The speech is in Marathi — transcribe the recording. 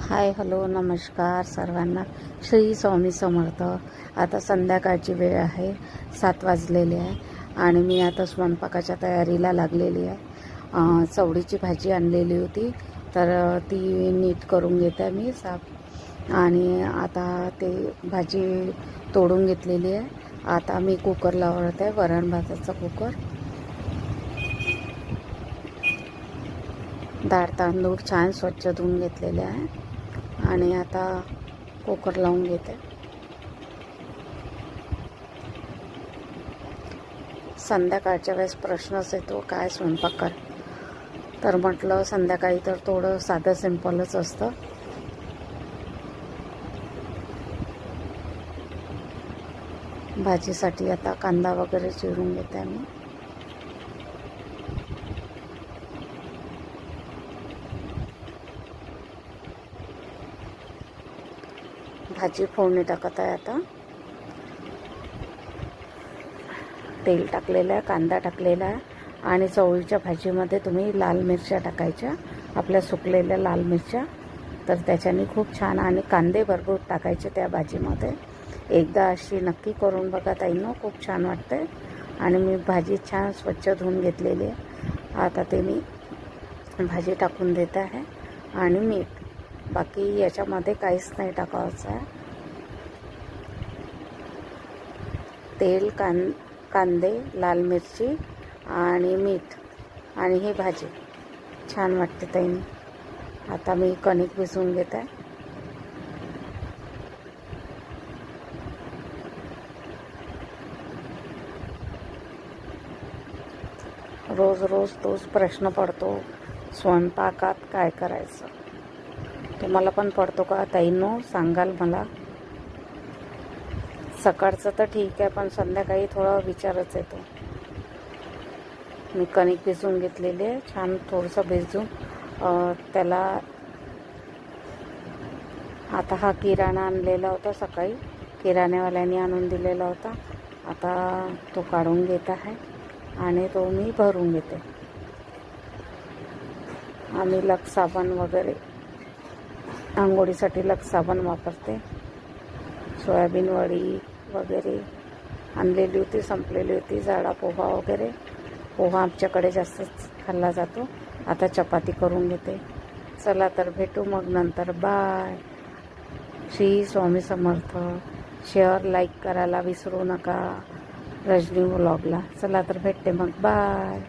हाय हॅलो नमस्कार सर्वांना. श्री स्वामी समर्थ. आता संध्याकाळची वेळ आहे, 7 वाजलेले आहे आणि मी आता स्वयंपाकाच्या तयारीला लागलेली आहे. चवळीची भाजी आणलेली होती तर ती नीट करून घेते मी साफ. आणि आता ते भाजी तोडून घेतलेली आहे. आता मी कुकर लावत आहे, वरण भाताचा कुकर. डाळ तांदूळ छान स्वच्छ धुवून घेतलेले आहे आणि आता कुकर लावून घेते. संध्याकाळच्या वेळेस प्रश्नच येतो काय स्वयंपाक कर, तर म्हटलं संध्याकाळी तर थोडं साधं सिंपलच असतं. भाजीसाठी आता कांदा वगैरे चिरून घेते मी. भाजी फोडणी टाकत आहे. आता तेल टाकलेलं आहे, कांदा टाकलेला आहे आणि चवळीच्या भाजीमध्ये तुम्ही लाल मिरच्या टाकायच्या, आपल्या सुकलेल्या लाल मिरच्या, तर त्याच्याने खूप छान. आणि कांदे भरपूर टाकायचे त्या भाजीमध्ये. एकदा अशी नक्की करून बघा ताईंनो, खूप छान वाटते. आणि मी भाजी छान स्वच्छ धुवून घेतलेली आहे. आता ते मी भाजी टाकून देत आहे आणि मीठ. बाकी याच्यामध्ये काहीच नाही टाकायचं आहे. तेल, कांदे, लाल मिरची आणि मीठ आणि ही भाजी छान वाटते ताईंनी. आता मी कणिक भिजवून घेत आहे. रोज रोज तोच प्रश्न पडतो, स्वयंपाकात काय करायचं. तुम्हाला पण पडतो का ताईंनो? सांगाल मला. सकाळचं तर ठीक आहे, पण संध्याकाळी थोडा विचारच येतो. मी कणिक भिजवून घेतलेली आहे, छान थोडंसं भिजवून त्याला. आता हा किराणा आणलेला होता सकाळी, किराण्यावाल्याने आणून दिलेला होता. आता तो काढून घेत आहे आणि तो मी भरून घेते. आम्ही लक्स साबण वगैरे, आंघोळीसाठी लक्स साबण वापरते. सोयाबीन वडी वगैरे आणलेली होती, संपलेली होती. जाडा पोहा वगैरे. पोहा आमच्याकडे जास्तच खाल्ला जातो. आता चपाती करून घेते. चला तर भेटू मग नंतर. Bye. Shri Swami Samarth. Share like करायला विसरू नका रजनी व्लॉगला. चला तर भेटते मग. बाय.